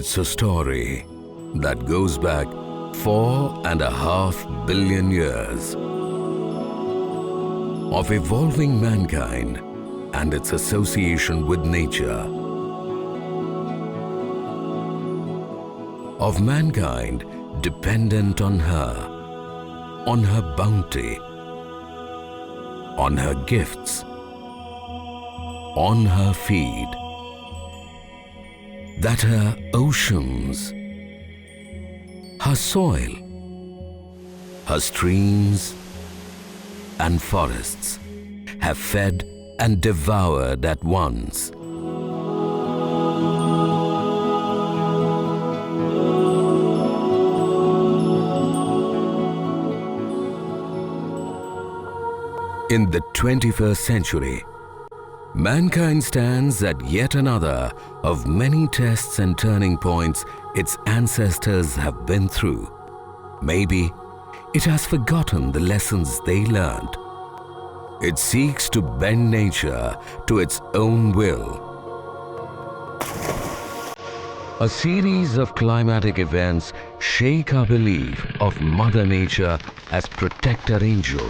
It's a story that goes back 4.5 billion years of evolving mankind and its association with nature. Of mankind dependent on her bounty, on her gifts, on her feed. That her oceans, her soil, her streams and forests have fed and devoured at once. In the 21st century, mankind stands at yet another of many tests and turning points its ancestors have been through. Maybe it has forgotten the lessons they learned. It seeks to bend nature to its own will. A series of climatic events shake our belief of Mother Nature as protector angel.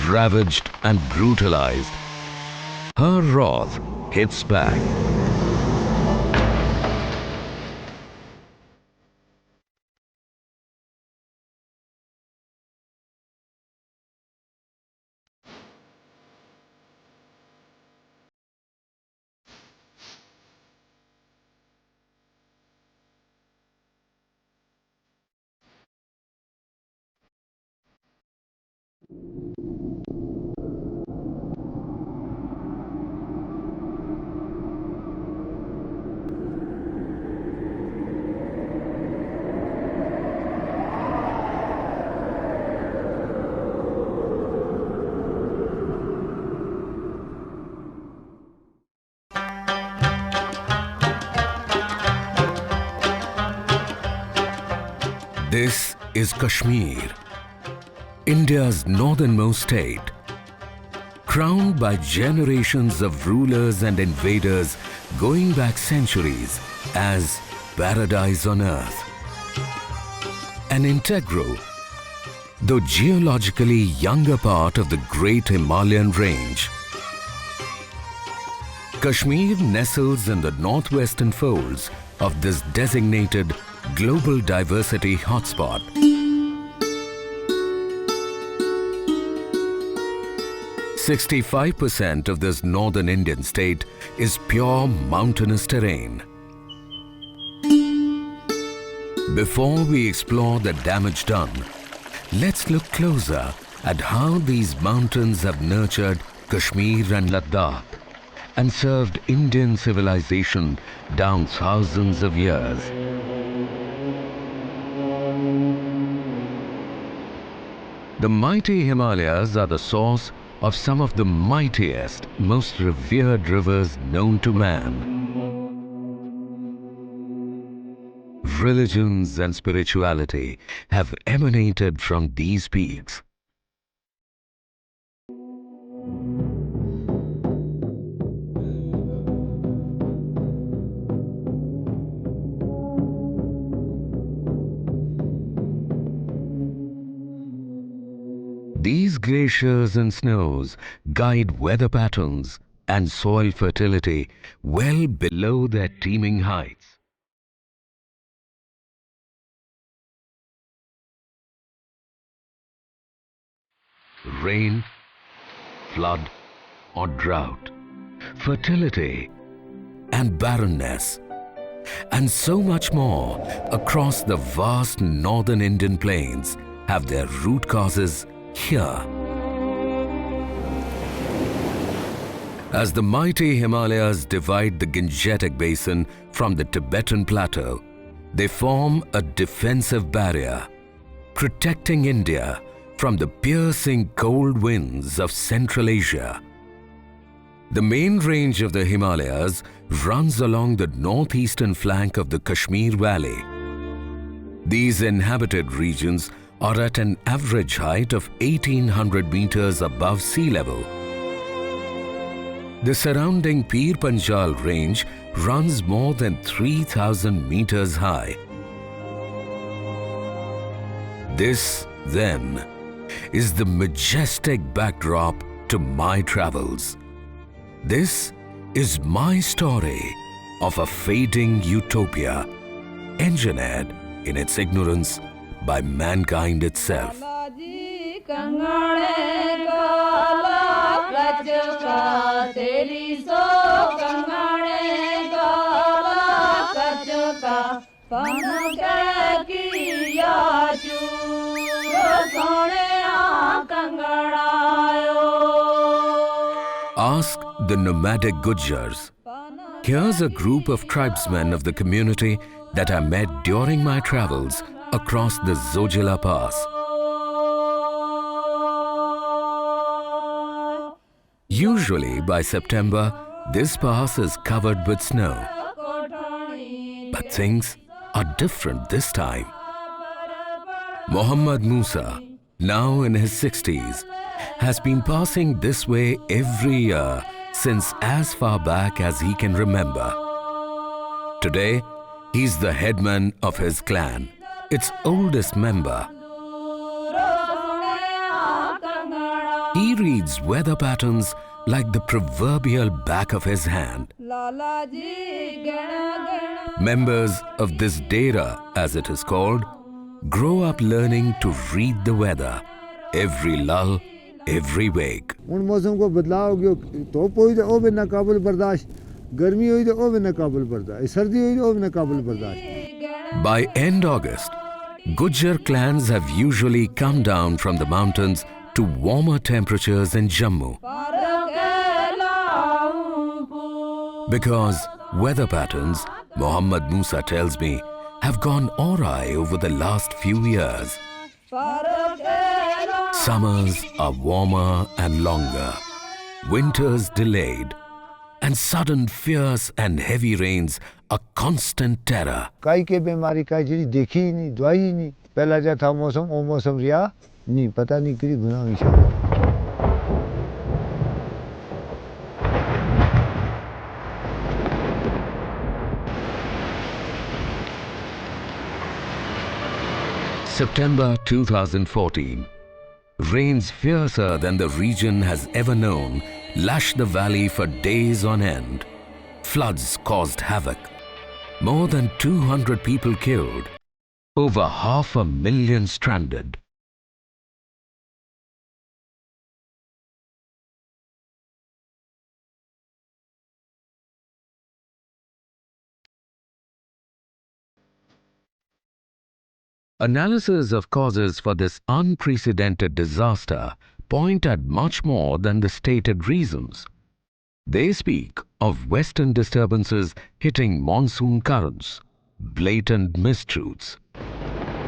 Ravaged and brutalized, her wrath hits back. This is Kashmir, India's northernmost state, crowned by generations of rulers and invaders going back centuries as paradise on earth. An integral, though geologically younger part of the great Himalayan range. Kashmir nestles in the northwestern folds of this designated global diversity hotspot. "65% of this northern Indian state is pure mountainous terrain." Before we explore the damage done, let's look closer at how these mountains have nurtured Kashmir and Ladakh and served Indian civilization down thousands of years. The mighty Himalayas are the source of some of the mightiest, most revered rivers known to man. Religions and spirituality have emanated from these peaks. These glaciers and snows guide weather patterns and soil fertility well below their teeming heights. Rain, flood or drought, fertility and barrenness, and so much more across the vast northern Indian plains have their root causes here. As the mighty Himalayas divide the Gangetic Basin from the Tibetan Plateau, they form a defensive barrier, protecting India from the piercing cold winds of Central Asia. The main range of the Himalayas runs along the northeastern flank of the Kashmir Valley. These inhabited regions are at an average height of 1800 meters above sea level. The surrounding Pir Panjal range runs more than 3,000 meters high. This, then, is the majestic backdrop to my travels. This is my story of a fading utopia, engineered in its ignorance by mankind itself. Ask the nomadic Gujars. Here's a group of tribesmen of the community that I met during my travels across the Zojila Pass. Usually by September, this pass is covered with snow. But things are different this time. Muhammad Musa, now in his 60s, has been passing this way every year since as far back as he can remember. Today, he's the headman of his clan, its oldest member. He reads weather patterns like the proverbial back of his hand. Members of this Dera, as it is called, grow up learning to read the weather, every lull, every wake. उन मौसम को बदलाव हो गया तो कोई तो ओ भी नाकाबिल बर्दाश्त गर्मी हुई तो ओ भी नाकाबिल बर्दाश्त सर्दी हुई तो ओ भी नाकाबिल बर्दाश्त. By end August, Gujjar clans have usually come down from the mountains to warmer temperatures in Jammu. Because weather patterns, Muhammad Musa tells me, have gone awry over the last few years. Summers are warmer and longer, winters delayed, and sudden fierce and heavy rains a constant terror. काई के बीमारी काई चीज़ देखी ही नहीं दवाई ही नहीं पहला जो था मौसम वो मौसम रिया नहीं पता नहीं किसी गुना विषय. September 2014. Rains fiercer than the region has ever known lashed the valley for days on end. Floods caused havoc. More than 200 people killed. Over 500,000 stranded. Analysis of causes for this unprecedented disaster point at much more than the stated reasons. They speak of Western disturbances hitting monsoon currents, blatant mistruths.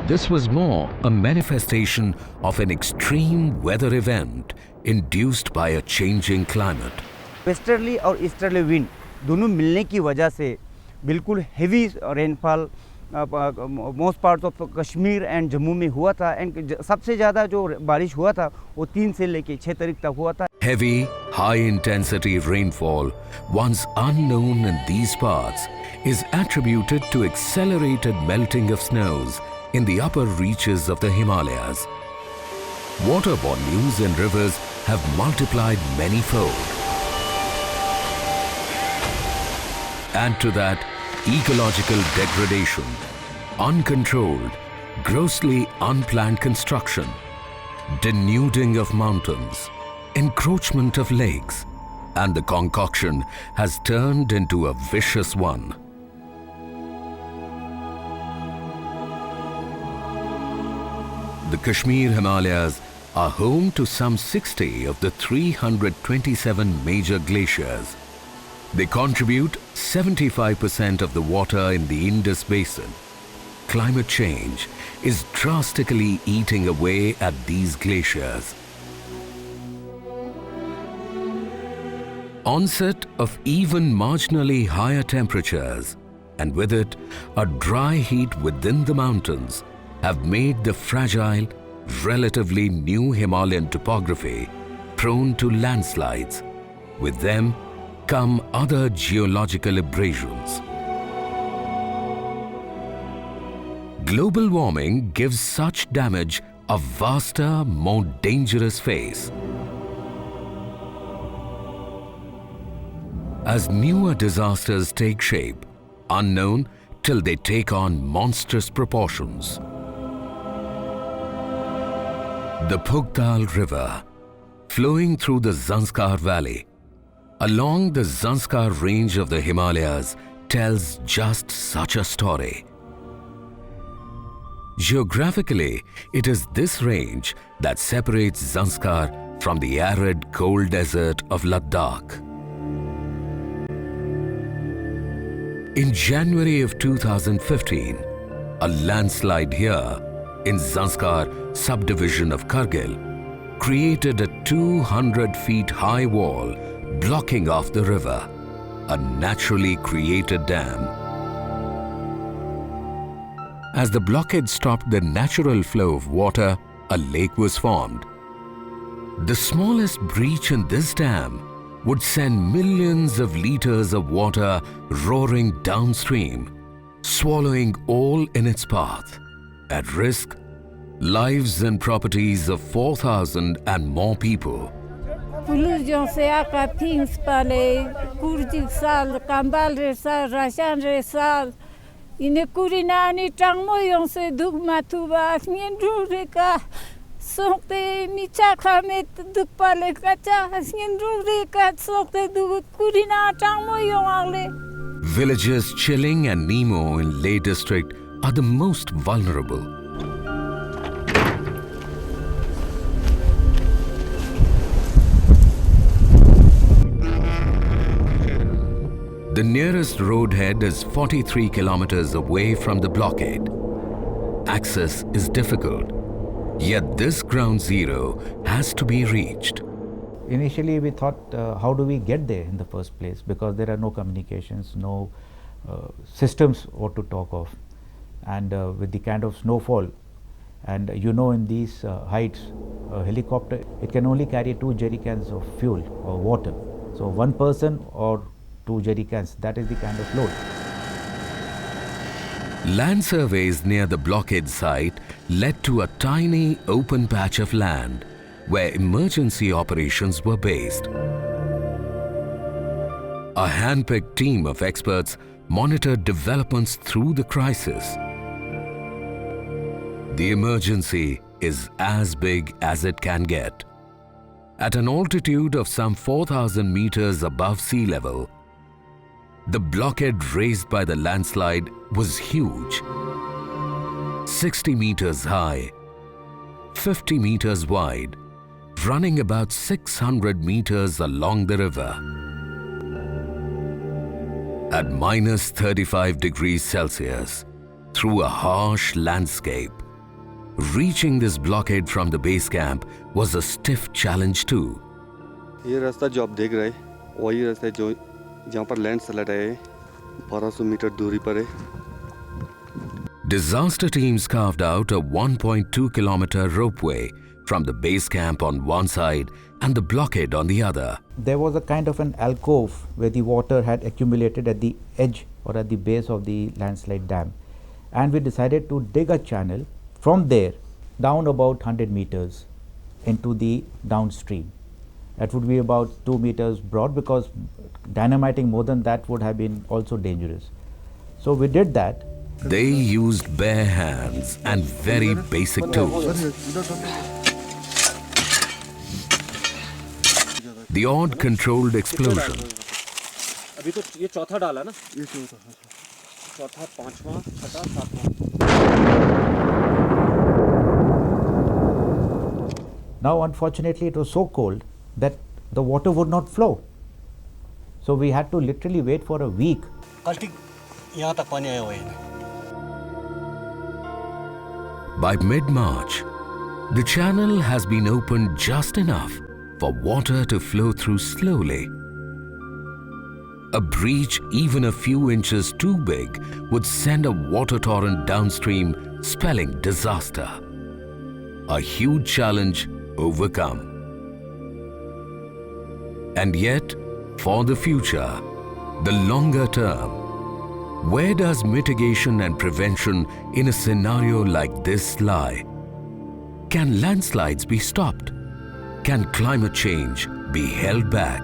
This was more a manifestation of an extreme weather event induced by a changing climate. Westerly और easterly wind दोनों मिलने की वजह से बिल्कुल heavy rainfall most parts of Kashmir and Jammu में हुआ था एंड सबसे ज़्यादा जो बारिश हुआ था वो 3 से लेकर 6 तारीख तक हुआ था. Heavy, high-intensity rainfall, once unknown in these parts, is attributed to accelerated melting of snows in the upper reaches of the Himalayas. Water volumes in rivers have multiplied many-fold. Add to that ecological degradation, uncontrolled, grossly unplanned construction, denuding of mountains, encroachment of lakes, and the concoction has turned into a vicious one. The Kashmir Himalayas are home to some 60 of the 327 major glaciers. They contribute 75% of the water in the Indus Basin. Climate change is drastically eating away at these glaciers. Onset of even marginally higher temperatures, and with it a dry heat within the mountains, have made the fragile, relatively new Himalayan topography prone to landslides. With them, come other geological abrasions. Global warming gives such damage a vaster, more dangerous face. As newer disasters take shape, unknown till they take on monstrous proportions. The Phugtal River, flowing through the Zanskar Valley, along the Zanskar range of the Himalayas, tells just such a story. Geographically, it is this range that separates Zanskar from the arid, cold desert of Ladakh. In January of 2015, a landslide here in Zanskar subdivision of Kargil created a 200 feet high wall blocking off the river, a naturally created dam. As the blockade stopped the natural flow of water, a lake was formed. The smallest breach in this dam would send millions of liters of water roaring downstream, swallowing all in its path. At risk, lives and properties of 4,000 and more people. Pollution se aka things pale kurji sal kambal resal rashan resal ine kurina ni tangmo yong se dug matuba asmien rureka sokte micha khame dug pale kacha asmien rureka sokte dug kurina tangmo yong ale. Villages Chilling and Nemo in Leh district are the most vulnerable. The nearest roadhead is 43 kilometers away from the blockade. Access is difficult, yet this ground zero has to be reached. Initially we thought, how do we get there in the first place, because there are no communications, no systems what to talk of, and with the kind of snowfall, and in these heights, a helicopter, it can only carry 2 jerry cans of fuel or water. So one person or 2 jerry cans, that is the kind of load. Land surveys near the blockade site led to a tiny open patch of land where emergency operations were based. A hand-picked team of experts monitored developments through the crisis. The emergency is as big as it can get. At an altitude of some 4,000 meters above sea level, the blockade raised by the landslide was huge. 60 meters high, 50 meters wide, running about 600 meters along the river. At minus 35 degrees Celsius, through a harsh landscape, reaching this blockade from the base camp was a stiff challenge too. ये रास्ता जो आप देख रहे हैं वही रास्ता है जो जहाँ पर लैंडस्लाइड है 1200 मीटर दूरी पर है. Disaster teams carved out a 1.2 kilometer ropeway from the base camp on one side and the blockade on the other. There was a kind of an alcove where the water had accumulated at the edge or at the base of the landslide dam, and we decided to dig a channel from there down about 100 meters into the downstream. That would be about 2 meters broad, because dynamiting more than that would have been also dangerous. So we did that. They used bare hands and very basic tools. The odd controlled explosion. अभी तो ये चौथा डाला ना, ये चौथा, पांचवा, छठा, सातवां. Now unfortunately it was so cold that the water would not flow. So we had to literally wait for a week. यहाँ तक पानी आया हुआ है. By mid-March, the channel has been opened just enough for water to flow through slowly. A breach even a few inches too big would send a water torrent downstream, spelling disaster. A huge challenge overcome. And yet, for the future, the longer term. Where does mitigation and prevention in a scenario like this lie? Can landslides be stopped? Can climate change be held back?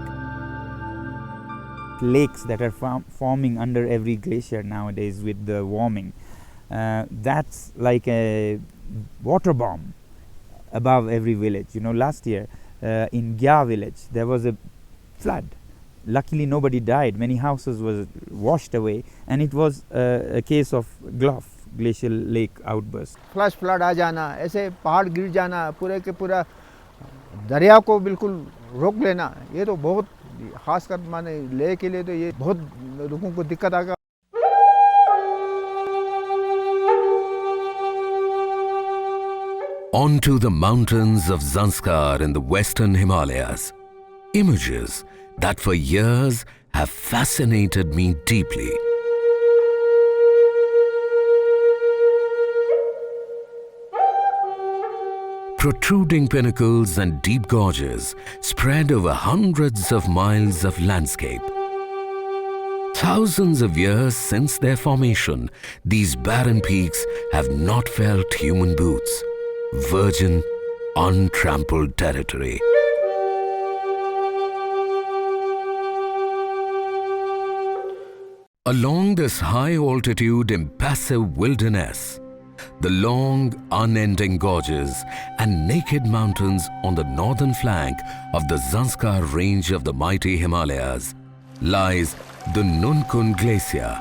Lakes that are forming under every glacier nowadays with the warming, that's like a water bomb above every village. You know, last year in Gya village there was a flood. Luckily nobody died, many houses was washed away, and it was a case of Gulf glacial lake outburst. Flash flood आ जाना, ऐसे पहाड़ गिर जाना, पूरे के पूरा दरिया को बिल्कुल रोक लेना, ये तो बहुत खासकर माने ले के लिए तो ये बहुत लोगों को दिक्कत आएगा. Onto the mountains of Zanskar in the western Himalayas. Images that for years have fascinated me deeply. Protruding pinnacles and deep gorges spread over hundreds of miles of landscape. Thousands of years since their formation, these barren peaks have not felt human boots. Virgin, untrampled territory. Along this high-altitude, impassive wilderness, the long, unending gorges and naked mountains on the northern flank of the Zanskar range of the mighty Himalayas lies the Nunkun Glacier.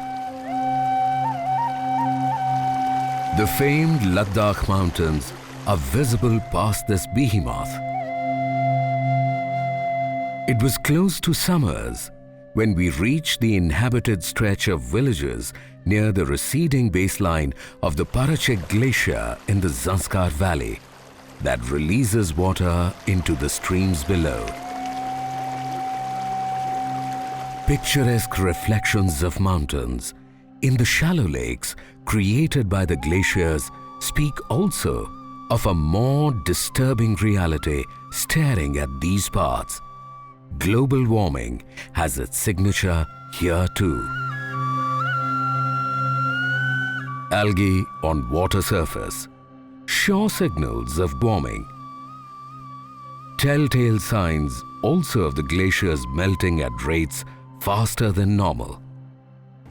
The famed Ladakh mountains are visible past this behemoth. It was close to summers when we reached the inhabited stretch of villages near the receding baseline of the Parachek Glacier in the Zanskar Valley that releases water into the streams below. Picturesque reflections of mountains in the shallow lakes created by the glaciers speak also of a more disturbing reality staring at these parts. Global warming has its signature here too. Algae on water surface, sure signals of warming. Telltale signs also of the glaciers melting at rates faster than normal.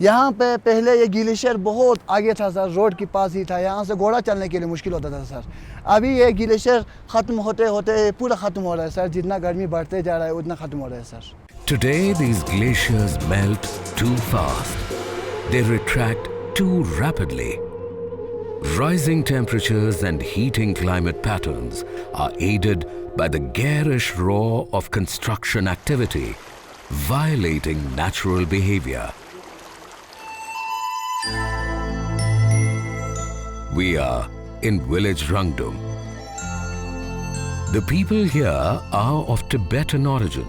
यहाँ पे पहले ये glacier बहुत आगे था sir, road के पास ही था, यहाँ से घोड़ा चलने के लिए मुश्किल होता था सर. अभी ये ग्लेशियर खत्म होते होते पूरा खत्म हो रहा है सर, जितना गर्मी बढ़ते जा रहा है उतना खत्म हो रहा है sir. Today these glaciers melt too fast. They retract too rapidly. Rising temperatures and heating climate patterns are aided by the garish roar of construction activity, violating natural behavior. We are in village Rangdum. The people here are of Tibetan origin.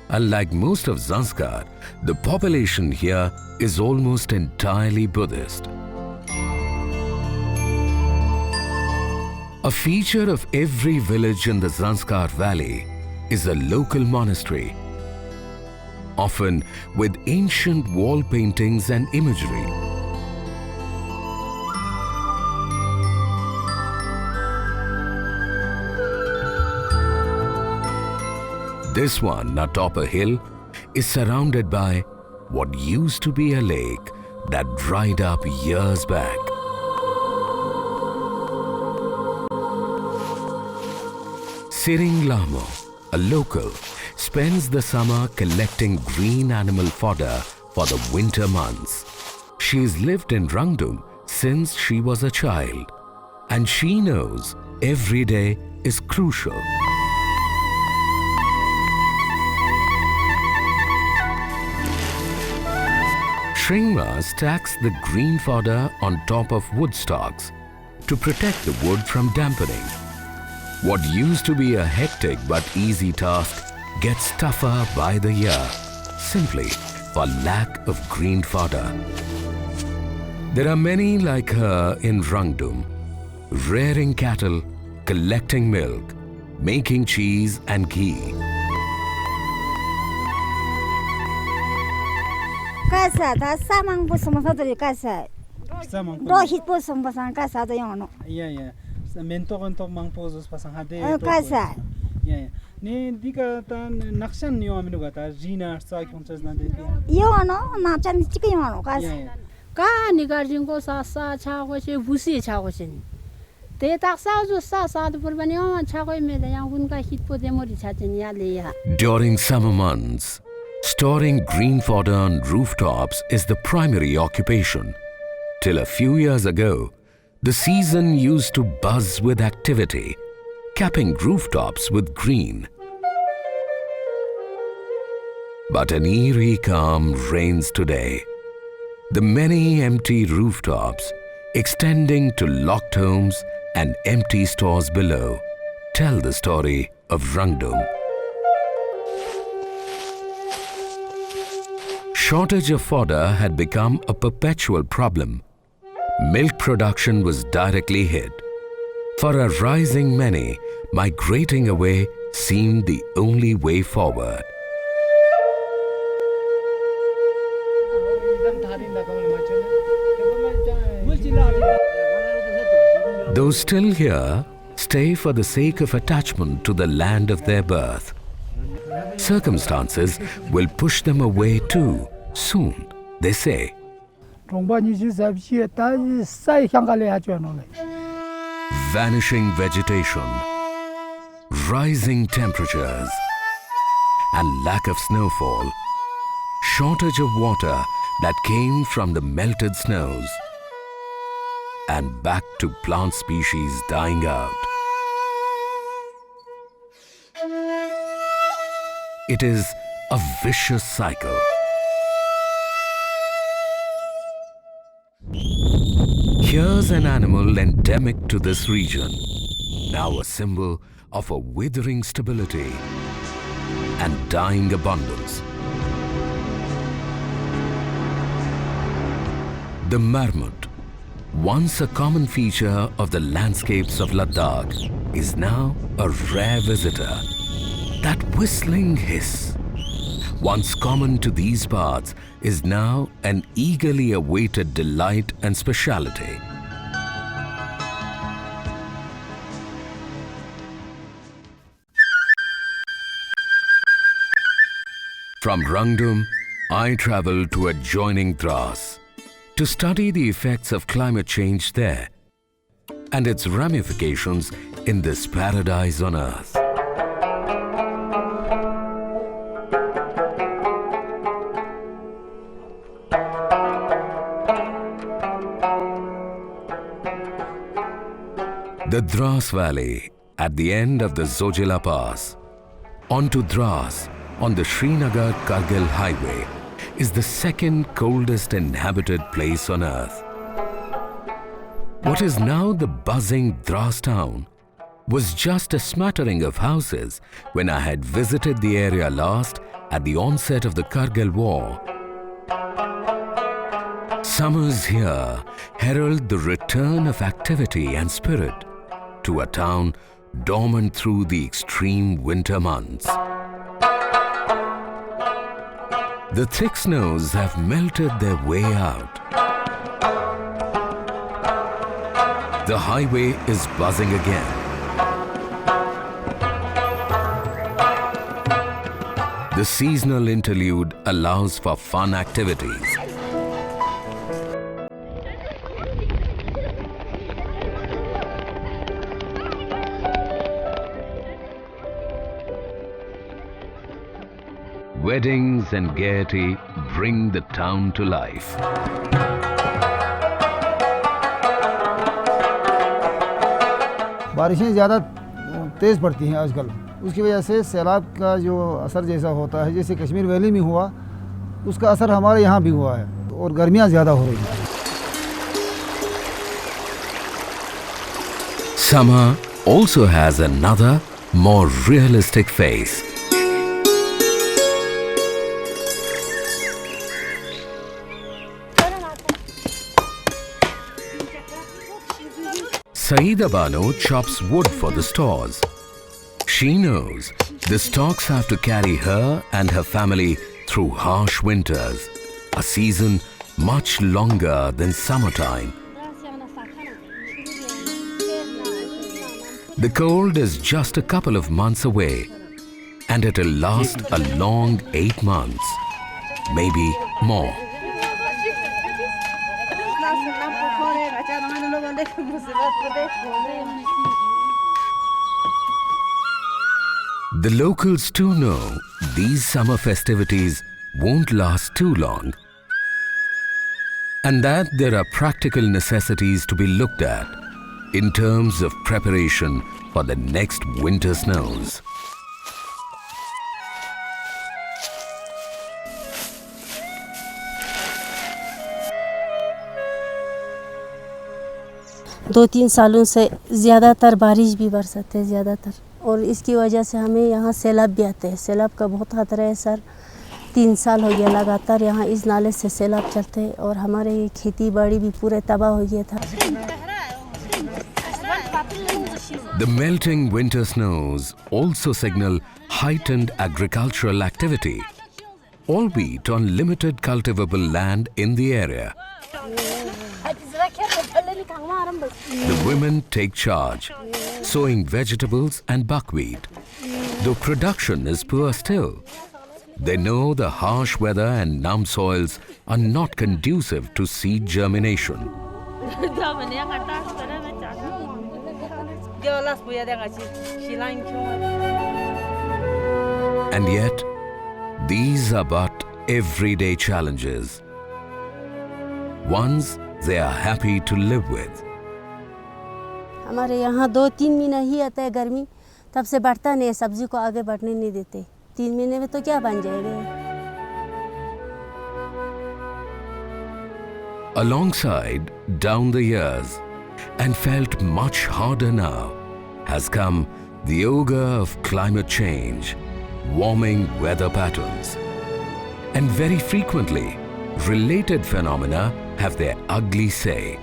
Unlike most of Zanskar, the population here is almost entirely Buddhist. A feature of every village in the Zanskar Valley is a local monastery, often with ancient wall paintings and imagery. This one atop a hill is surrounded by what used to be a lake that dried up years back. Siring Lamo, a local, spends the summer collecting green animal fodder for the winter months. She's lived in Rangdum since she was a child, and she knows every day is crucial. Shringma stacks the green fodder on top of wood stocks to protect the wood from dampening. What used to be a hectic but easy task gets tougher by the year, simply for lack of green fodder. There are many like her in Rangdum, rearing cattle, collecting milk, making cheese and ghee. Casa ta samang busum sa duri casa. Do hit busum pasang casa do yono. Yeah. Mento konto mang pozos pasang hade. Casa. Yeah. Ni dika ta nakshan yo aminu gata jina sa kontas na de. Yono na chan chiki yono casa. Ka ni garjin ko sa cha ko che busi cha ko chen. Te tak sa jo sa de purbani on cha ko me de yang hun ka hit po de mori cha chen ya le ya. During summer months, storing green fodder on rooftops is the primary occupation. Till a few years ago, the season used to buzz with activity, capping rooftops with green. But an eerie calm reigns today. The many empty rooftops, extending to locked homes and empty stores below, tell the story of Rangdum. Shortage of fodder had become a perpetual problem. Milk production was directly hit. For a rising many, migrating away seemed the only way forward. Those still here stay for the sake of attachment to the land of their birth. Circumstances will push them away too, soon, they say. Vanishing vegetation, rising temperatures, and lack of snowfall, shortage of water that came from the melted snows, and back to plant species dying out. It is a vicious cycle. Here's an animal endemic to this region, now a symbol of a withering stability and dying abundance. The marmot, once a common feature of the landscapes of Ladakh, is now a rare visitor. That whistling hiss, once common to these parts, is now an eagerly awaited delight and speciality. From Rangdum, I traveled to adjoining Dras to study the effects of climate change there and its ramifications in this paradise on earth. The Dras Valley at the end of the Zojila Pass onto Dras on the Srinagar-Kargil highway is the second coldest inhabited place on earth. What is now the buzzing Dras town was just a smattering of houses when I had visited the area last at the onset of the Kargil war. Summers here herald the return of activity and spirit to a town dormant through the extreme winter months. The thick snows have melted their way out. The highway is buzzing again. The seasonal interlude allows for fun activities. Weddings and gaiety bring the town to life. बारिशें ज़्यादा तेज़ पड़ती हैं आजकल, उसकी वजह से सैलाब का जो असर जैसा होता है, जैसे कश्मीर वैली में हुआ, उसका असर हमारे यहाँ भी हुआ है और गर्मियाँ ज़्यादा हो रही हैं. Summer also has another, more realistic face. Saida Bano chops wood for the stores. She knows the stalks have to carry her and her family through harsh winters, a season much longer than summertime. The cold is just a couple of months away, and it'll last a long 8 months, maybe more. The locals too know these summer festivities won't last too long, and that there are practical necessities to be looked at in terms of preparation for the next winter snows. दो तीन सालों से ज़्यादातर बारिश भी बरसत है ज़्यादातर, और इसकी वजह से हमें यहाँ सैलाब भी आते हैं। सैलाब का बहुत खतरा है सर। 3 साल हो गया लगातार यहाँ इस नाले से सैलाब चलते हैं, और हमारे खेती बाड़ी भी पूरे तबाह हो गया था। The melting winter snows also signal heightened agricultural activity, albeit on limited cultivable land in the area. The women take charge, sowing vegetables and buckwheat. Though production is poor still, they know the harsh weather and numb soils are not conducive to seed germination. And yet, these are but everyday challenges, ones they are happy to live with. हमारे यहाँ 2-3 महीना ही आता है गर्मी, तब से बढ़ता नहीं है, सब्जी को आगे बढ़ने नहीं देते। 3 महीने में तो क्या बन जाएगा। Alongside, down the years, and felt much harder now, has come the ogre of climate change, warming weather patterns. And very frequently, related phenomena have their ugly say.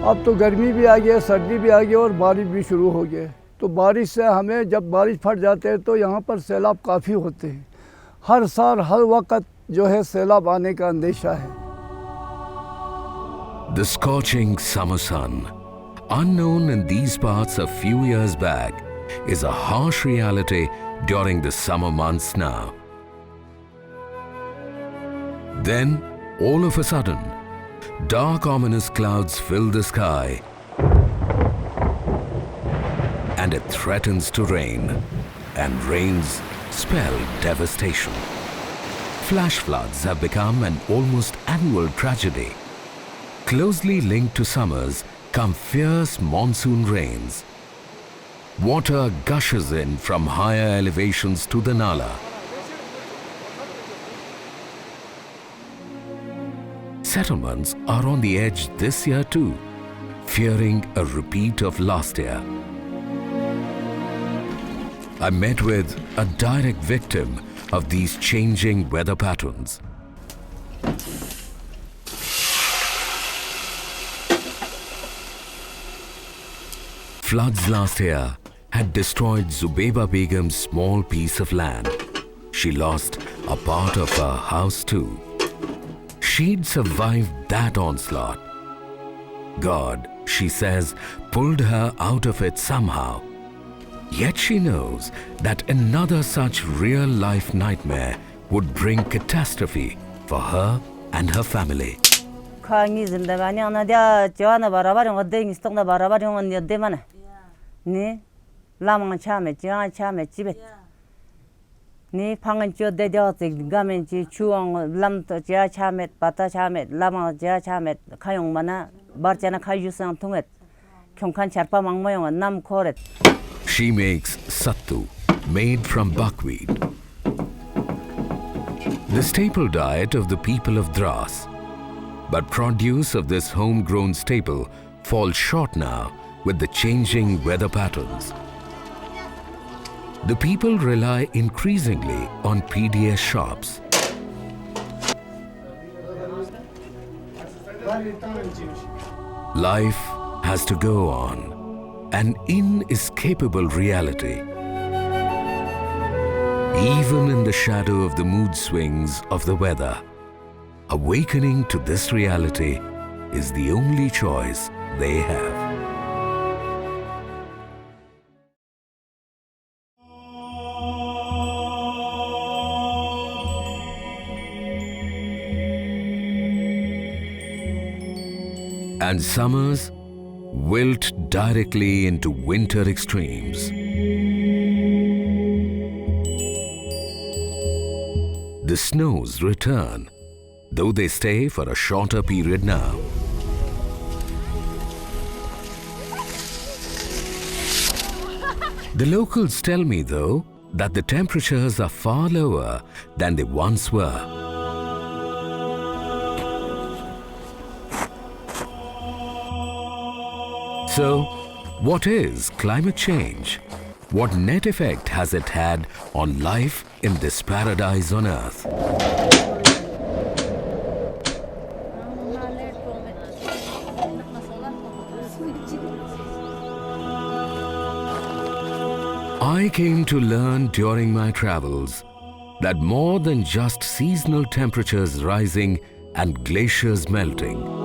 अब तो गर्मी भी आ गई, सर्दी भी आ गई और बारिश भी शुरू हो गई। तो बारिश से हमें जब बारिश फट जाते हैं तो यहाँ पर सैलाब काफ़ी होते हैं। हर साल हर वक्त जो है सैलाब आने का अंदेशा है। The scorching summer sun, unknown in these parts a few years back, is a harsh reality during the summer months now. Then, all of a sudden, dark ominous clouds fill the sky, and it threatens to rain, and rains spell devastation. Flash floods have become an almost annual tragedy. Closely linked to summers come fierce monsoon rains. Water gushes in from higher elevations to the Nala. Settlements are on the edge this year too, fearing a repeat of last year. I met with a direct victim of these changing weather patterns. Floods last year had destroyed Zubeba Begum's small piece of land. She lost a part of her house too. She'd survived that onslaught. God, she says, pulled her out of it somehow. Yet she knows that another such real-life nightmare would bring catastrophe for her and her family. Ni pangan cho de de te gamen chi chuang lam to cha chamet pata chamet lama cha chamet khayong mana bar chana khayu sang thunget khongkhan charpa mangmoyong nam khoret. She makes sattu, made from buckwheat, the staple diet of the people of Dras. But produce of this homegrown staple falls short now with the changing weather patterns. The people rely increasingly on PDS shops. Life has to go on, an inescapable reality. Even in the shadow of the mood swings of the weather, awakening to this reality is the only choice they have. And summers wilt directly into winter extremes. The snows return, though they stay for a shorter period now. The locals tell me, though, that the temperatures are far lower than they once were. So, what is climate change? What net effect has it had on life in this paradise on Earth? I came to learn during my travels that more than just seasonal temperatures rising and glaciers melting,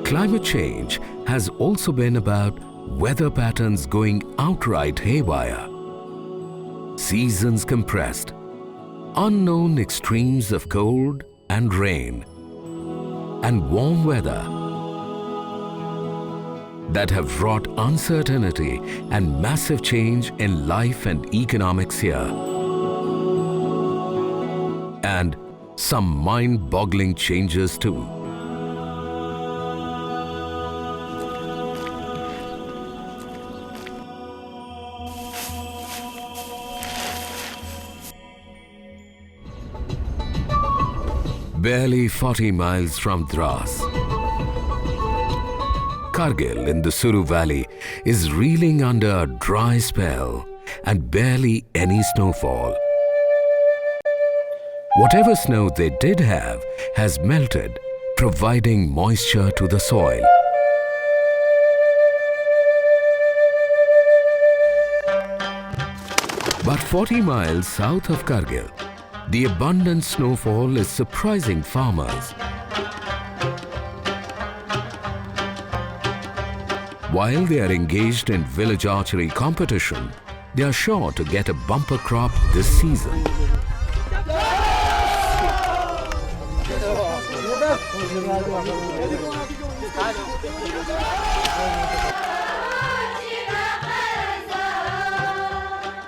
climate change has also been about weather patterns going outright haywire. Seasons compressed, unknown extremes of cold and rain, and warm weather that have wrought uncertainty and massive change in life and economics here. And some mind-boggling changes too. Barely 40 miles from Dras, Kargil in the Suru Valley is reeling under a dry spell and barely any snowfall. Whatever snow they did have has melted, providing moisture to the soil. But 40 miles south of Kargil, the abundant snowfall is surprising farmers. While they are engaged in village archery competition, they are sure to get a bumper crop this season.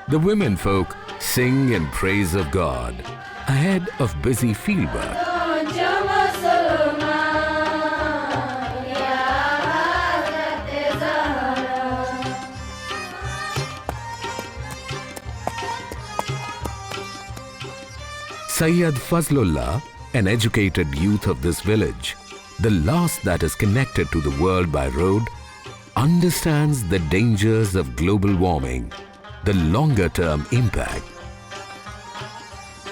The women folk sing in praise of God ahead of busy fieldwork. Sayyid Fazlullah, an educated youth of this village, the last that is connected to the world by road, understands the dangers of global warming, the longer-term impact.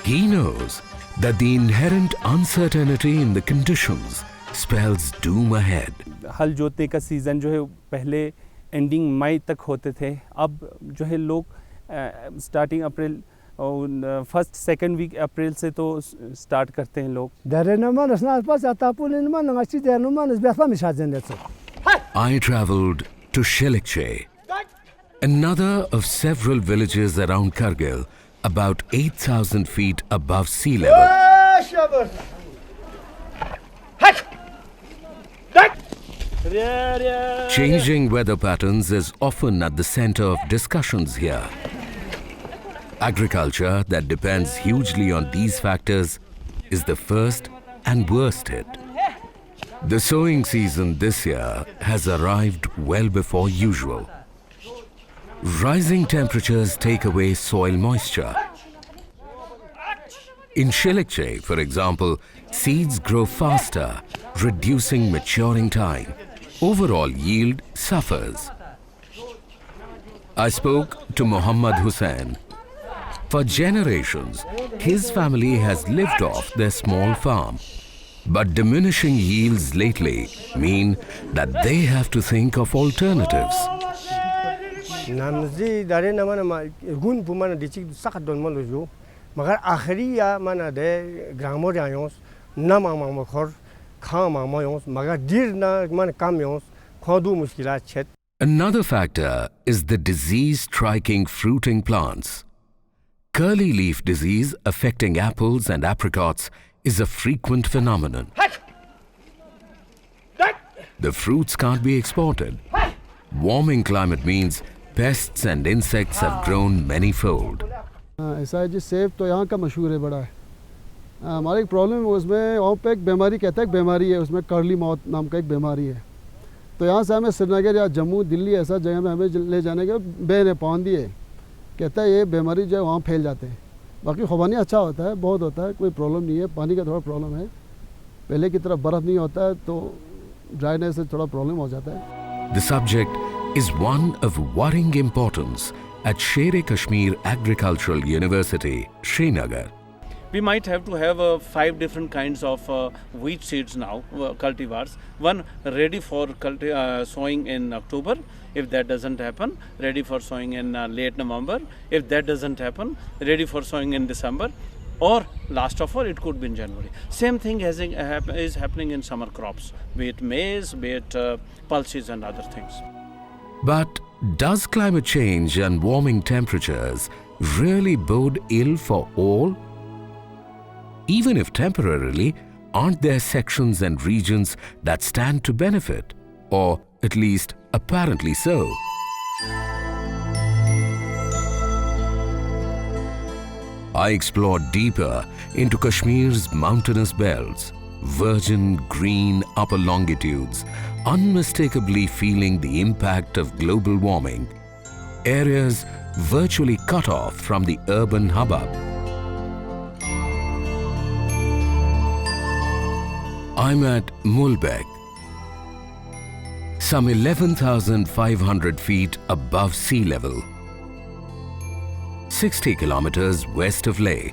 He knows that the inherent uncertainty in the conditions spells doom ahead. हल जोतने का season जो है पहले ending मई तक होते थे, अब जो है लोग starting April first second week अप्रैल से तो स्टार्ट करते हैं लोग. I travelled to Shilikche, another of several villages around Kargil, about 8,000 feet above sea level. Changing weather patterns is often at the center of discussions here. Agriculture that depends hugely on these factors is the first and worst hit. The sowing season this year has arrived well before usual. Rising temperatures take away soil moisture. In Shilikche, for example, seeds grow faster, reducing maturing time. Overall yield suffers. I spoke to Muhammad Hussain. For generations, his family has lived off their small farm. But diminishing yields lately mean that they have to think of alternatives. Namzi dare na mana gun pumana dichik sakat don maluju magar akhiri ya mana de gramo rayons nama mamakor khama mayons magar dir na mana kamyons khodu mushkilat chet. Another factor is the disease striking fruiting plants. Curly leaf disease affecting apples and apricots is a frequent phenomenon. The fruits can't be exported. Warming climate means pests and insects have grown many-fold. ऐसा है जी सेब तो यहाँ का मशहूर है बड़ा है हमारा एक प्रॉब्लम है उसमें वहाँ पे एक बीमारी कहता है बीमारी है उसमें कर्ली मौत नाम का एक बीमारी है तो यहाँ से हमें श्रीनगर या जम्मू दिल्ली ऐसा जगह में हमें ले जाने के बैन है पाबंदी है कहता है ये बीमारी जो है वहाँ फैल जाते हैं बाकी खुबानी अच्छा होता है बहुत होता है कोई प्रॉब्लम नहीं है पानी का थोड़ा प्रॉब्लम है पहले की तरह बर्फ़ नहीं होता है तो ड्राइनेस से थोड़ा प्रॉब्लम हो जाता है The subject is one of worrying importance at Sher-e-Kashmir Agricultural University, Srinagar. We might have to have 5 different kinds of wheat seeds now, cultivars. One ready for sowing in October. If that doesn't happen, ready for sowing in late November. If that doesn't happen, ready for sowing in December. Or last of all, it could be in January. Same thing is happening in summer crops, be it maize, be it pulses and other things. But does climate change and warming temperatures really bode ill for all? Even if temporarily, aren't there sections and regions that stand to benefit? Or at least apparently so? I explored deeper into Kashmir's mountainous belts, virgin green upper longitudes, unmistakably feeling the impact of global warming, areas virtually cut off from the urban hubbub. I'm at Mulbek, some 11,500 feet above sea level, 60 kilometers west of Leh.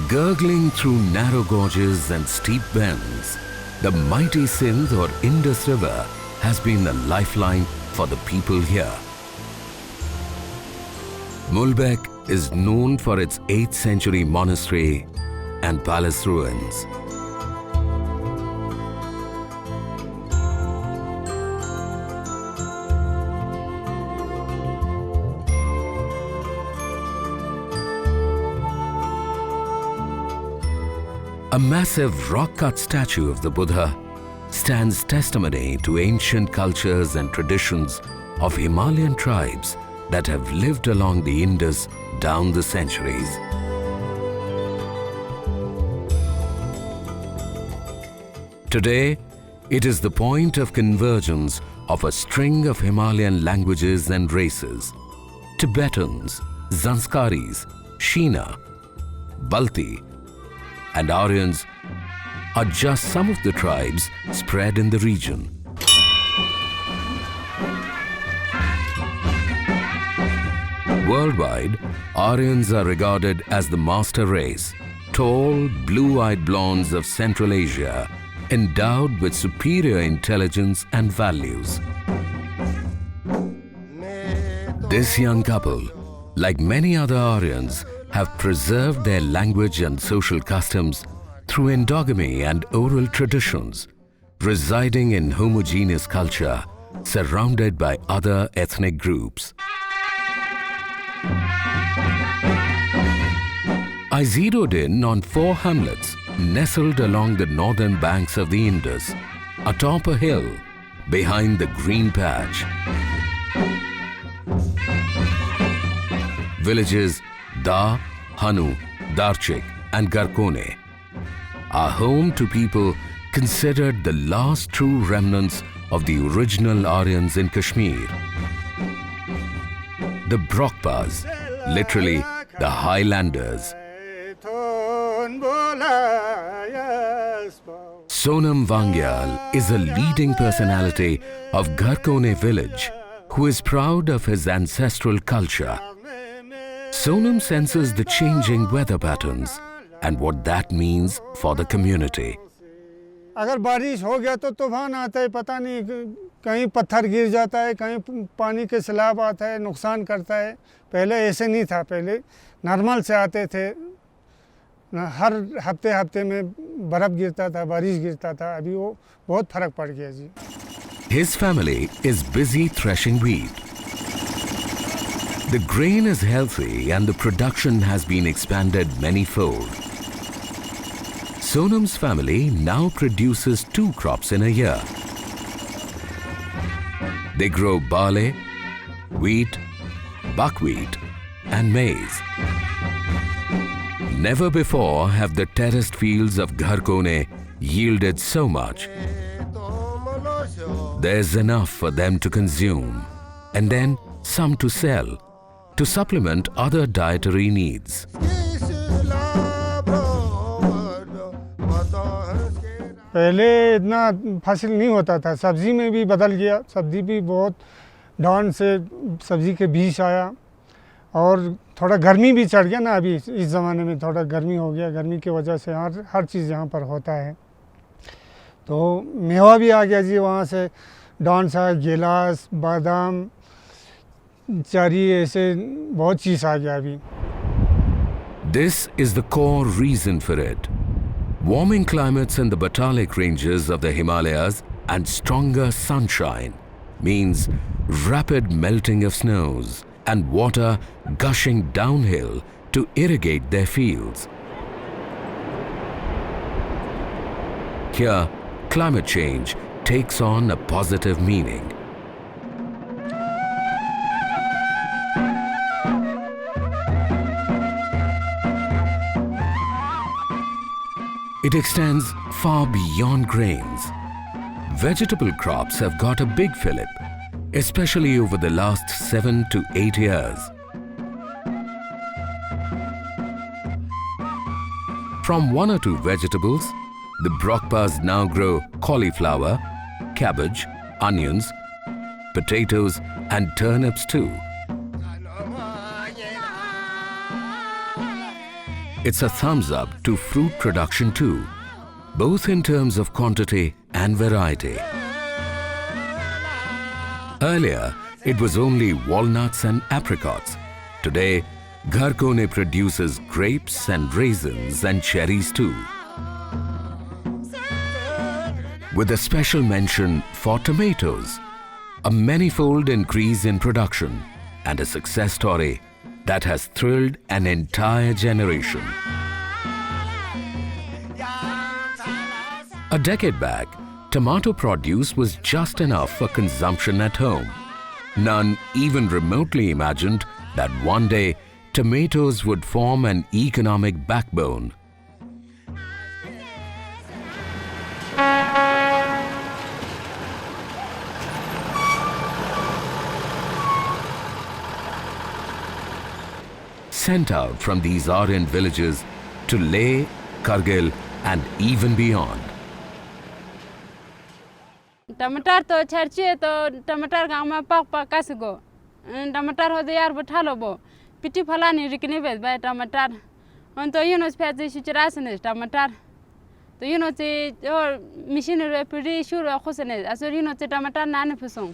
Gurgling through narrow gorges and steep bends, the mighty Sindh or Indus River has been a lifeline for the people here. Mulbek is known for its 8th century monastery and palace ruins. A massive rock-cut statue of the Buddha stands testimony to ancient cultures and traditions of Himalayan tribes that have lived along the Indus down the centuries. Today, it is the point of convergence of a string of Himalayan languages and races. Tibetans, Zanskaris, Shina, Balti, and Aryans are just some of the tribes spread in the region. Worldwide, Aryans are regarded as the master race, tall, blue-eyed blondes of Central Asia, endowed with superior intelligence and values. This young couple, like many other Aryans, have preserved their language and social customs through endogamy and oral traditions, residing in homogeneous culture, surrounded by other ethnic groups. I zeroed in on 4 hamlets nestled along the northern banks of the Indus, atop a hill behind the green patch. Villages Da, Hanu, Darchik and Garkone are home to people considered the last true remnants of the original Aryans in Kashmir. The Brokpas, literally the Highlanders. Sonam Vangyal is a leading personality of Garkone village who is proud of his ancestral culture. Sonam senses the changing weather patterns, and what that means for the community. अगर बारिश हो गया तो तूफान आता है, पता नहीं कहीं पत्थर गिर जाता है, कहीं पानी के सैलाब आता है, नुकसान करता है। पहले ऐसे नहीं था, पहले नॉर्मल से आते थे, हर हफ्ते में बर्फ़ गिरता था, बारिश गिरता था। अभी वो बहुत फ़र्क पड़ गया जी। His family is busy threshing wheat. The grain is healthy and the production has been expanded many-fold. Sonam's family now produces 2 crops in a year. They grow barley, wheat, buckwheat and maize. Never before have the terraced fields of Gharkone yielded so much. There's enough for them to consume and then some to sell to supplement other dietary needs. पहले इतना फसल नहीं होता था, सब्ज़ी में भी बदल गया, सब्ज़ी भी बहुत डाउन से सब्ज़ी के बीज आया और थोड़ा गर्मी भी चढ़ गया ना। अभी इस ज़माने में थोड़ा गर्मी हो गया, गर्मी की वजह से हर चीज़ यहाँ पर होता है। तो मेवा भी आ गया जी, वहाँ से डाउन सा गिलास, बादाम, चरी, ऐसे बहुत चीज़ आ गया अभी। This is the core reason for it. Warming climates in the Batalik ranges of the Himalayas and stronger sunshine means rapid melting of snows and water gushing downhill to irrigate their fields. Here, climate change takes on a positive meaning. It extends far beyond grains. Vegetable crops have got a big fillip, especially over the last 7 to 8 years. From 1 or 2 vegetables, the Brokpas now grow cauliflower, cabbage, onions, potatoes and turnips too. It's a thumbs up to fruit production too, both in terms of quantity and variety. Earlier, it was only walnuts and apricots. Today, Gharkone produces grapes and raisins and cherries too. With a special mention for tomatoes, a manifold increase in production and a success story that has thrilled an entire generation. A decade back, tomato produce was just enough for consumption at home. None even remotely imagined that one day tomatoes would form an economic backbone. Sent out from these ardent villages to Leh, Kargil and even beyond. टमाटर तो छरछे तो टमाटर गांव में पक पक कस गो टमाटर हो दे यार बैठा लो बो पिटी फला नहीं रिकने बेच बाय टमाटर उन तो यूं उस पे शिचरा से टमाटर तो यूं उसे और मशीन रे पिटी शुरू खुश ने असर यूं उसे टमाटर नाने फसों.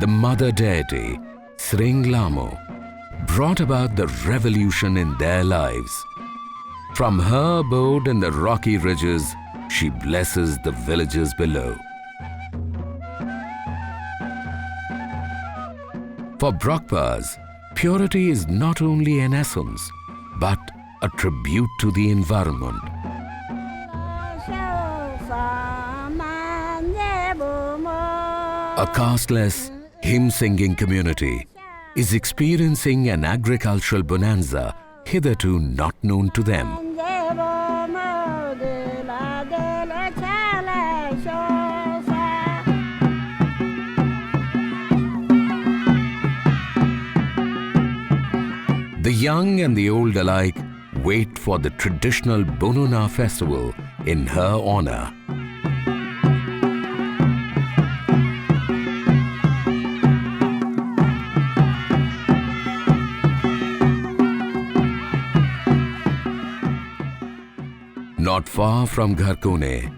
The mother deity, Sring Lamo, brought about the revolution in their lives. From her abode in the rocky ridges, she blesses the villages below. For Brokpas, purity is not only an essence, but a tribute to the environment. A casteless, hymn-singing community is experiencing an agricultural bonanza hitherto not known to them. The young and the old alike wait for the traditional Bonuna festival in her honor. Not far from Gharkone,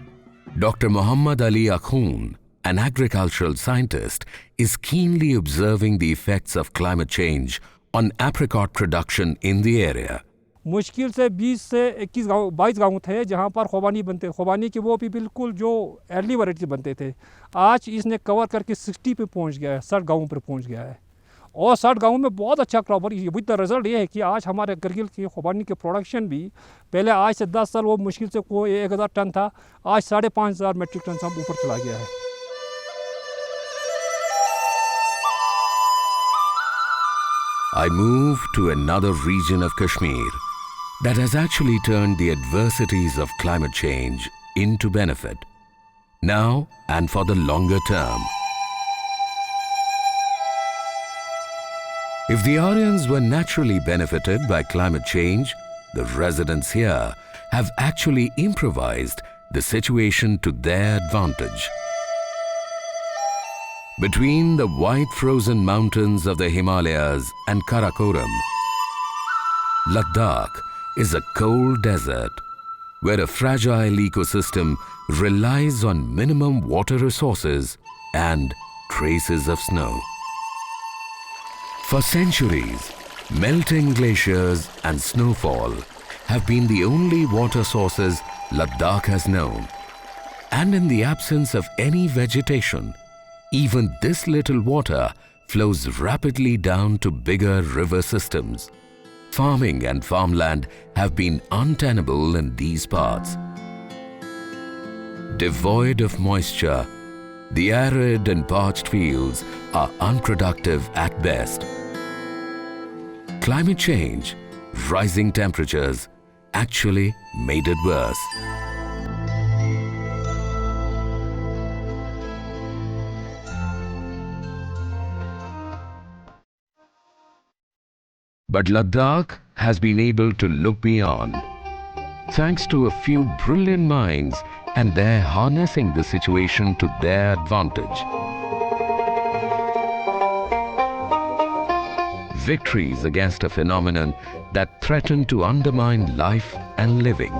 Dr. Muhammad Ali Akhun, an agricultural scientist, is keenly observing the effects of climate change on apricot production in the area. मुश्किल से 20 से 21 गाँव 22 गाँव थे जहाँ पर खुबानी बनते, खुबानी के वो भी बिल्कुल जो अर्ली वैरायटी बनते थे, आज इसने कवर करके 60 पे पहुँच गया है, 60 गाँवों पर पहुँच गया है और 60 गाँवों में बहुत अच्छा क्रॉप। विद द रिजल्ट ये है कि आज हमारे कारगिल की खुबानी के प्रोडक्शन भी पहले आज से 10 साल वो मुश्किल से कोई 1000 टन था, आज 5500 मेट्रिक टन से ऊपर चला गया है। I move to another region of Kashmir that has actually turned the adversities of climate change into benefit, now and for the longer term. If the Aryans were naturally benefited by climate change, the residents here have actually improvised the situation to their advantage. Between the white frozen mountains of the Himalayas and Karakoram, Ladakh is a cold desert where a fragile ecosystem relies on minimum water resources and traces of snow. For centuries, melting glaciers and snowfall have been the only water sources Ladakh has known. And in the absence of any vegetation, even this little water flows rapidly down to bigger river systems. Farming and farmland have been untenable in these parts. Devoid of moisture, the arid and parched fields are unproductive at best. Climate change, rising temperatures, actually made it worse. But Ladakh has been able to look beyond, thanks to a few brilliant minds and they're harnessing the situation to their advantage. Victories against a phenomenon that threatened to undermine life and living.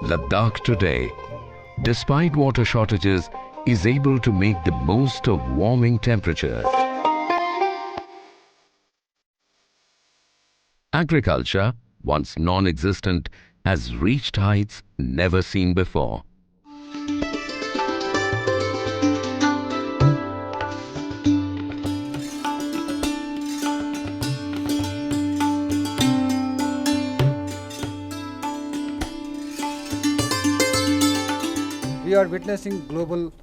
Ladakh today, despite water shortages, is able to make the most of warming temperatures. Agriculture, once non-existent, has reached heights never seen before. We are witnessing global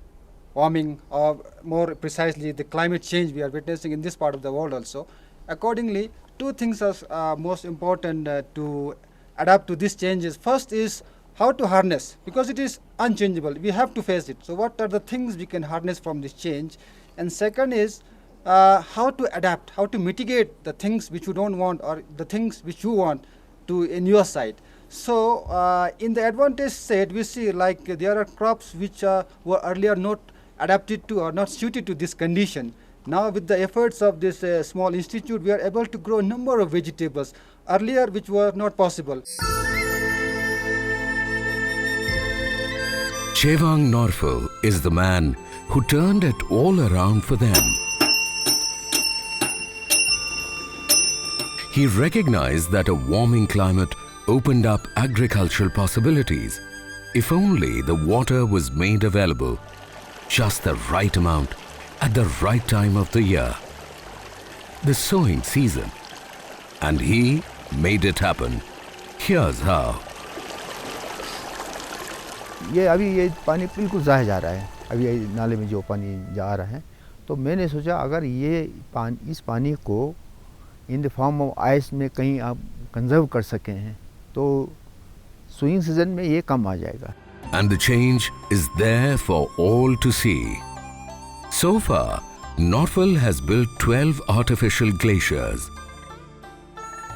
warming, or more precisely the climate change we are witnessing in this part of the world also. Accordingly, two things are most important to adapt to these changes. First is how to harness, because it is unchangeable. We have to face it. So what are the things we can harness from this change? And second is how to adapt, how to mitigate the things which you don't want or the things which you want to in your side. So in the advantage side, we see like there are crops which were earlier not adapted to or not suited to this condition. Now with the efforts of this small institute, we are able to grow a number of vegetables earlier which were not possible. Chevang Norful is the man who turned it all around for them. He recognized that a warming climate opened up agricultural possibilities if only the water was made available, just the right amount at the right time of the year, the sowing season. And he made it happen. Here's how. ये अभी ये पानी बिल्कुल ज़ाया जा रहा है, अभी ये नाले में जो पानी जा रहा है, तो मैंने सोचा अगर ये इस पानी को in the form of ice में कहीं आप कंजर्व कर सकें हैं तो स्विंग सीजन में ये कम आ जाएगा. And the change is there for all to see. So far, Norful has built 12 artificial glaciers,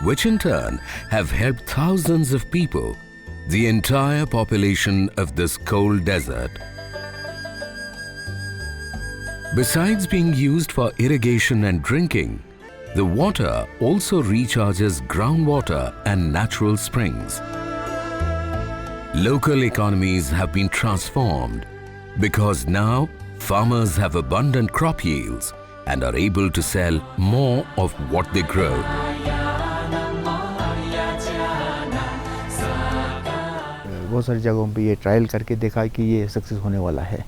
which in turn have helped thousands of people, the entire population of this cold desert. Besides being used for irrigation and drinking, the water also recharges groundwater and natural springs. Local economies have been transformed because now farmers have abundant crop yields and are able to sell more of what they grow. बहुत सारी जगहों पे ये trial करके देखा कि ये success होने वाला है।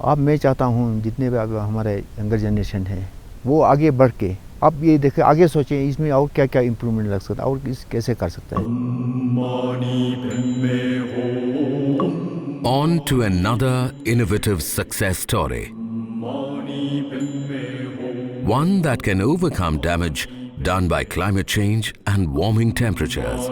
अब मैं चाहता हूँ जितने भी अब हमारे यंगर जनरेशन है वो आगे बढ़ के अब ये देखें, आगे सोचें इसमें और क्या क्या इम्प्रूवमेंट लग सकता है और इस कैसे कर सकते हैं। On to another innovative success story. One that can overcome damage done by climate change and warming temperatures.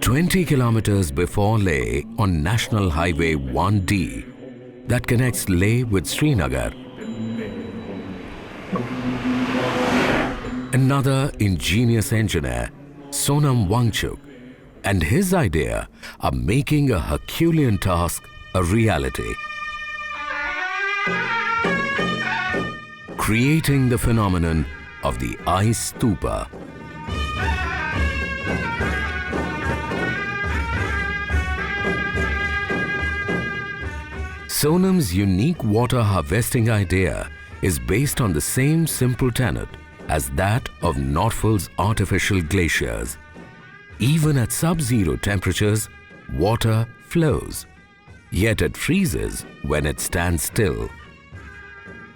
20 kilometers before Leh on National Highway 1D that connects Leh with Srinagar. Another ingenious engineer, Sonam Wangchuk, and his idea are making a Herculean task a reality. Creating the phenomenon of the ice stupa. Sonam's unique water harvesting idea is based on the same simple tenet as that of Norfolk's artificial glaciers. Even at sub-zero temperatures, water flows, yet it freezes when it stands still.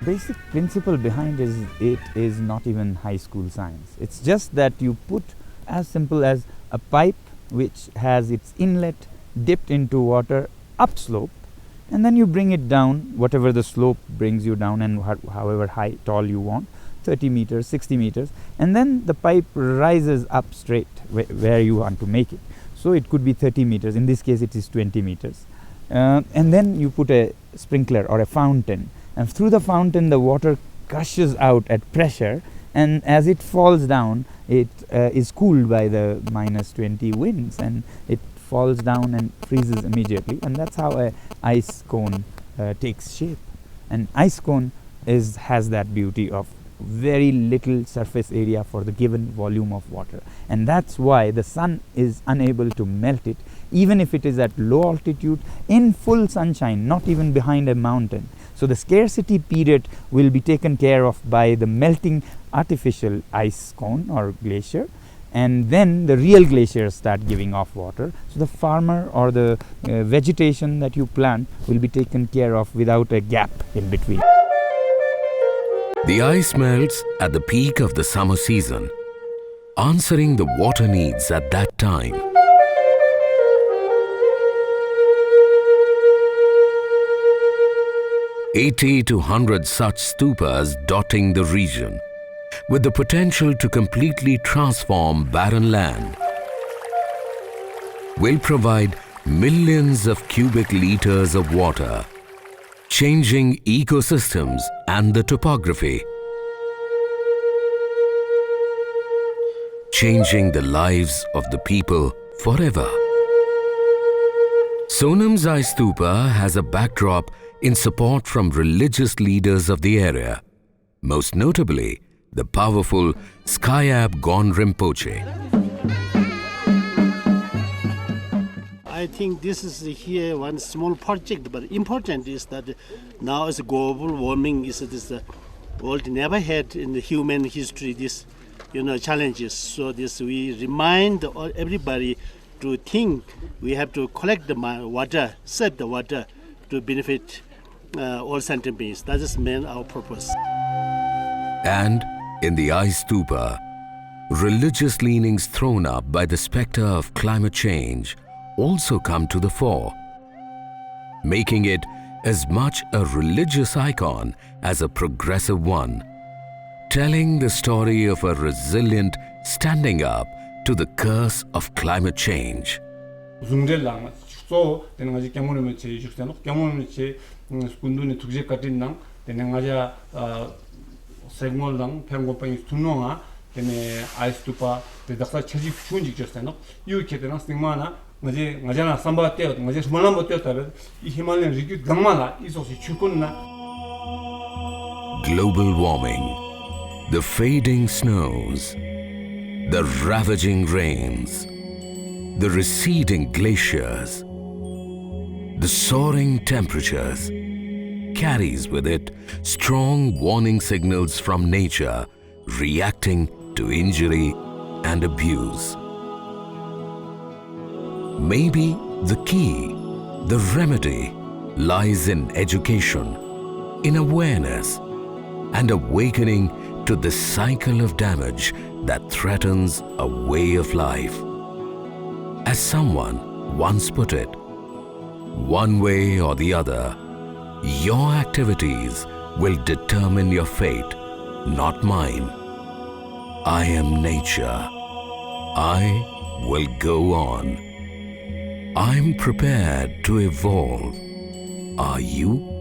Basic principle behind it is not even high school science. It's just that you put as simple as a pipe which has its inlet dipped into water upslope, and then you bring it down, whatever the slope brings you down and however high, tall you want, 30 meters, 60 meters, and then the pipe rises up straight where you want to make it. So it could be 30 meters, in this case it is 20 meters. And then you put a sprinkler or a fountain, and through the fountain the water gushes out at pressure, and as it falls down it is cooled by the -20 winds, and it falls down and freezes immediately, and that's how a ice cone takes shape. An ice cone has that beauty of very little surface area for the given volume of water, and that's why the sun is unable to melt it even if it is at low altitude in full sunshine, not even behind a mountain. So the scarcity period will be taken care of by the melting artificial ice cone or glacier, and then the real glaciers start giving off water. So the farmer or the vegetation that you plant will be taken care of without a gap in between. The ice melts at the peak of the summer season, answering the water needs at that time. $80 to $100 such stupas dotting the region, with the potential to completely transform barren land, will provide millions of cubic liters of water, changing ecosystems and the topography, changing the lives of the people forever. Sonam's ice stupa has a backdrop in support from religious leaders of the area, most notably the powerful Skyab Gon Rinpoche. I think this is here one small project, but important is that now as global warming is the world never had in the human history this challenges. So this we remind everybody to think we have to collect the water, save the water to benefit all sentient beings. That is our purpose. And in the ice stupa, religious leanings thrown up by the spectre of climate change also come to the fore, making it as much a religious icon as a progressive one, telling the story of a resilient standing up to the curse of climate change. segmollang pengopai tunonga tene ice tupa de daksa chaji chunji justeno yu kedena stingmana ngaja samba te ngaja smalam bote tar I Himalayan region gamala iso si chukunna. Global warming, the fading snows, the ravaging rains, the receding glaciers, the soaring temperatures carries with it strong warning signals from nature reacting to injury and abuse. Maybe the key, the remedy, lies in education, in awareness, and awakening to the cycle of damage that threatens a way of life. As someone once put it, one way or the other, your activities will determine your fate, not mine. I am nature. I will go on. I'm prepared to evolve. Are you?